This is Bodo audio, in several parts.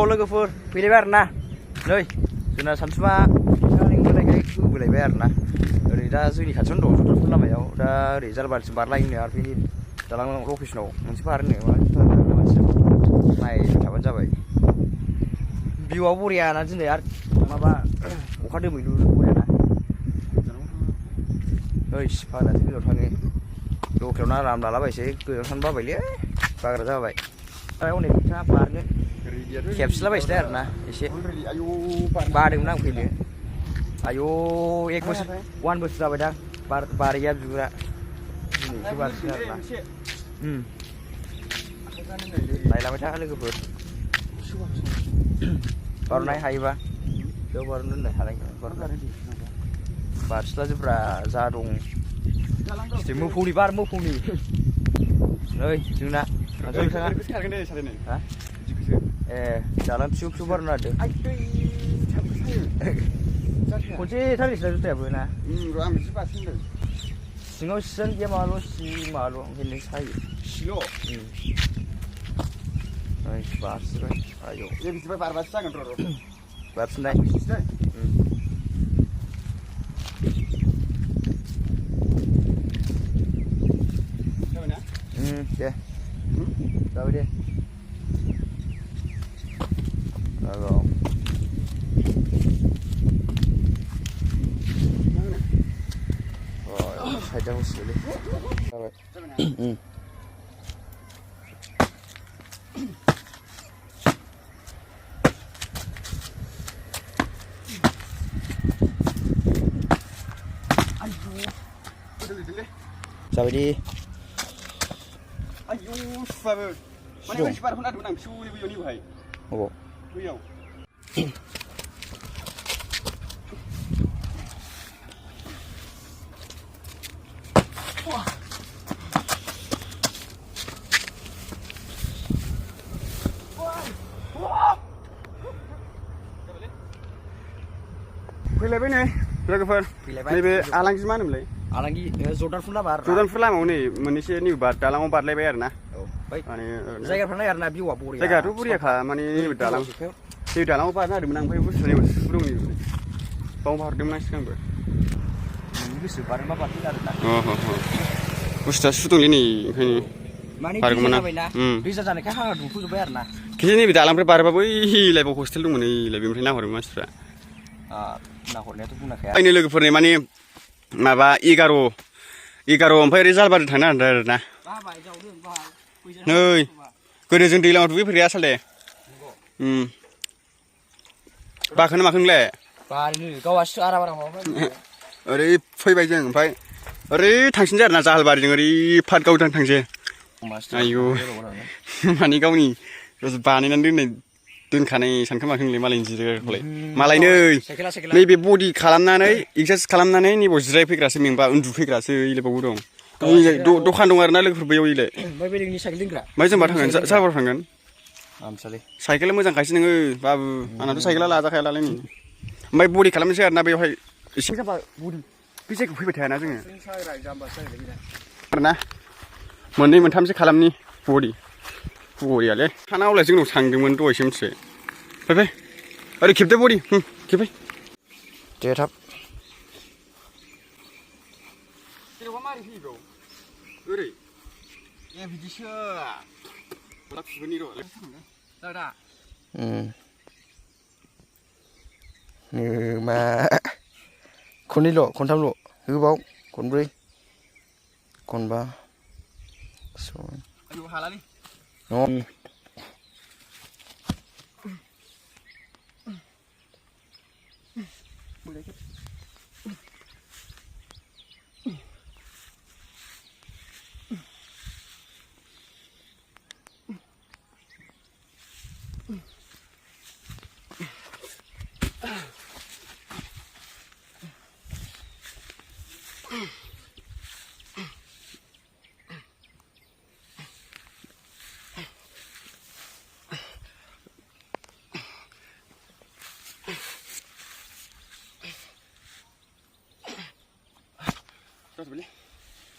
लोगोफोर फैलायबाय आरोना नै जोंना सानसुमा लिंबोनायखाय होबोलायबाय आरोना ओरै दा जोंनि खाथियावनो दं जथरफुर लामायाव दा ओरै जालबारिसिम बारलायनो आरो बेनि दालां लकेसनाव मोनसे बारनो मानसिया नायबाय थाबानो जाबाय भिउआ बरिया ना दिनै आरो माबा अखा दोमैलु बरियाना ओइ फाग्लासो गोजानाव थाङो लकेलावनो आराम लालाबायसै गोजानाव थांनो बाबायलै बाग्रा जाबाय अनेक खोथा बारनो खेबसिलाबायसै आरोना एसे बादोंमोन आं फैनो आयौ एक बोसोर 1 बोसोर जाबाय दां बारिया बिगुरा दिनैसो बारसिगोन आरोना नायलाबाय था लोगोफोर बारनाय हायोबा बेयाव बारनो दोननाय हानाय बारसिलाजोब्रा जा दं मोफौनि बार मोफौनि नै जोंना ए दालां फिउ फिउ बारनो नागिरदों खनसे थारिसना जुथायाबो ना सिङाव सियानो गैया माबाल' माबाल' ओंखायनो सायो बारसिबाय आयौ बिदिबाय बारबासो जागोन र' बारसिननाय दे जाबाय दे साइडआव होसिगोनलै जाबाय जाबाय दे आयौ सुबाबो माने मोनसे बारखौ नादोंमोन आं फिसौलै बैयाव नैबोहाय अबाव बैयाव फैलायबाय नै लोगोफोर नैबे आलांगि मा होनोमोनलाय आलांगि जर्दानफुर लामा लामायाव नै मोननैसो नैबे दालाङाव बारलायबाय आरोना माने जायगाफ्रा नाय आरोना भिउआ बरिया जायगायाथ' बरियाखा माने नैबे दालाङाव बारनो नागिरदोंमोन आं ओमफ्राय बुस्थुआ नैबे सु दं नैबे बावनो बारदोंमोन आं सिगांबो गोसो बारनोबा बारदों आरोना बुस्थुआ सु दंलै नै ओंखायनो माने दैजा जाबायना दैजा जानायखाय हाग्रा दुंफ'जोब्बाय आरोना खिन्थु नैबे दालांनिफ्राय बारोबा बैलाय बाव हस्टेल दंमोन नैलाय बेनिफ्राय नाहरोमोन मानसिफ्रा नाहरनायाथ' बुंनाखाया आंनि लोगोफोरनि माने माबा 11 ओमफ्राय ओरै जालबारि थांनो नागिरदों आरोना नै गोदो जों दैलाङाव दुगैफेरैया आसलथे बाखोना माखो नोंलाय गावासो आराम ओरै फैबाय जों ओमफ्राय ओरै थांसिनसै आरोना जाहालबारिजों ओरै फाट गावदां थांसै आयु माने गावनि बानायनानै दोनखानाय सानखोमाखो नोंलाय मालायनि जिरायग्राखौलाय मालाय नैबे बडि खालामनानै एक्सारसाइस खालामनानै नैबाव जिरायफैग्रासो मेंबा उन्दुफैग्रासो इलायबावबो दं दखान दं आरोना लोगोफोर बैयाव इलाय ओमफ्राय जों मा थांगोन जालबारियाव थांगोन साइकेला मोजांखायसो नोङो बाबु आंनाथ' साइकेला लाजाखायालाय नै ओमफ्राय बडि खालामनोसै आरोना बेवहाय एसे जाबा बडि बे जायगायाव फैबाय थायाना जोङो आरोना 2 मोनथामसो खालामनि बडि बरियालै खानावलाय जोंनाव थांदोंमोन दहायसो मिथिबाय फै ओरै खेबदो बडि खेबबाय दे थाब जेनेबा मारै फैगौ ओरै ए बिदिसो दा फुगोननि र' दा मा खननैल' खनथामल' होबाव खनब्रै खनबा आयौ हालालै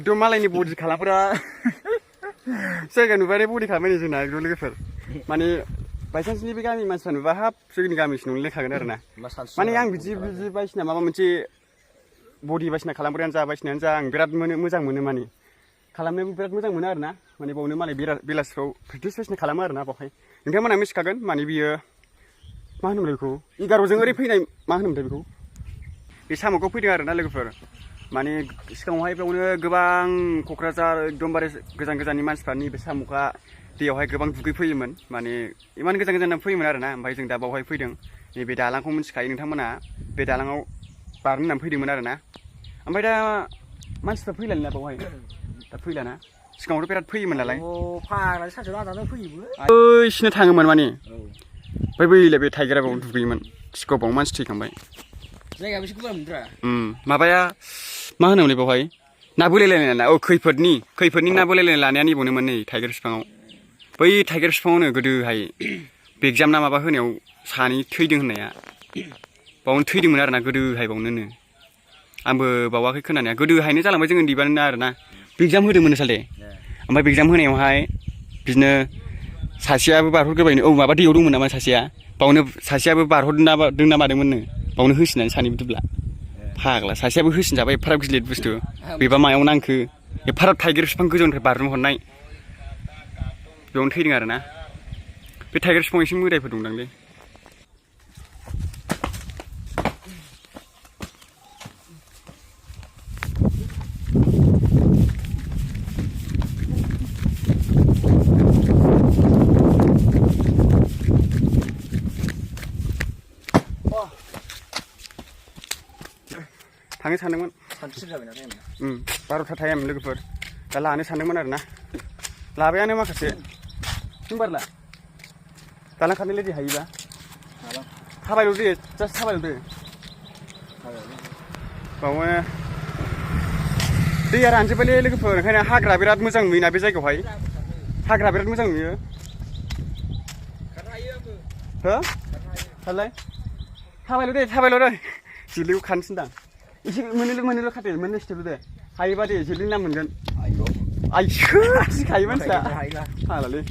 itu malah ini body kalapura saya kan udah body kamera itu nah dulu gitu, mani बायसान्सनि बे गामिनि मानसिफ्रा नुबा हाब जोंनि गामिसो नंलायखागोन आरो ना माने आं बिदि बायदिसिना माबा मोनसे बडि बायदिसिना खालामग्रायानो जा बायदिसिनायानो जा आं बिराद मोजां मोनो माने खालामनोबो बिराद मोजां मोनो आरो ना माने बावनो मालाय बेलासिफ्राव प्रेक्टिस बायदिसिना खालामो आरो ना बावहाय नोंथांमोनहा मिथिखागोन माने बियो मा होनोमोनलाय बेखौ 11जों ओरै फैनाय मा होनोमोनथाय बेखौ बे साम'खौ फैदों आरो ना लोगोफोर माने सिगाङावहाय बेयावनो गोबां क'क्राझार एकदमबारे गोजान गोजाननि मानसिफ्रा नैबे साम'खा दैयावहाय गोबां दुगैफैयोमोन माने इमान गोजान गोजान फैयोमोन आरो ना ओमफ्राय जों दा बावहाय फैदों नैबे दालांखौ मिथिखायो नोंथांमोना बे दालाङाव बारनो होननानै फैदोंमोन आरो ना ओमफ्राय दा मानसिफ्रा फैलाना बावहाय दा फैलाना सिगाङावथ' बिराद फैयोमोन नालाय फाग्ला सानसेयाव लानानै फैयोबो बैसिनो थाङोमोन माने ओमफ्राय बैलाय बे टाइगारा बाव दुगैयोमोन सिगाङाव मानसि थैखांबाय जायगाया बेसे गुवार मोनद्रा माबाया मा होनोमोनलाय बावहाय ना बोलायलायनाय ना खैफोदनि ना बोलायलायनाय लानाया नैबावनोमोन नै टाइगार बिफाङाव बै टाइगार बिफाङावनो गोदोहाय एगजाम ना माबा होनायाव सानै थैदों होननाया बावनो थैदोंमोन आरो ना गोदोहाय बावनोनो आंबो बावाखै खोनानाया गोदोहायनो जालांबाय जों उन्दैबानो आरो ना एगजाम होदोंमोन साले ओमफ्राय एगजाम होनायावहाय बिदिनो सासेयाबो बारहरग्रोबायनो माबा दैयाव दंमोन नामा सासेया बावनो सासेयाबो बारहरदों ना मादोंमोननो बावनो होसिनानै सानैबो दुब्ला फाग्ला सासेयाबो होसिनजाबाय एफाराब गिलिर बुस्थु बेबा मायाव नांखो एफाराब थाइगिर बिफां गोजौनिफ्राय बारनो हरनाय बेयावनो थैदों आरो ना बे टाइगार बिफाङाव एसे मोदायफोर दंदांलै थांनो सानदोंमोन 12था टाइम लोगोफोर दा लानो सानदोंमोन आरो ना लाबायानो माखासे बारला दालां खारनाय लेदि हायोबा थाबायल' दे जास्ट थाबायल' दे बावनो दैया रानजोब्बायलै लोगोफोर ओंखायनो हाग्रा बिराद मोजां नुयोना बे जायगायावहाय हाग्रा बिराद मोजां नुयो हो खारलाय थाबायल' दे जिलिखौ खानो थिनदां एसे मोननैल' खाथे मोननै स्टेप दे हायोबा दे जिलिनि नाम मोनगोन आइसो गिखायो मानसिया फाग्लालै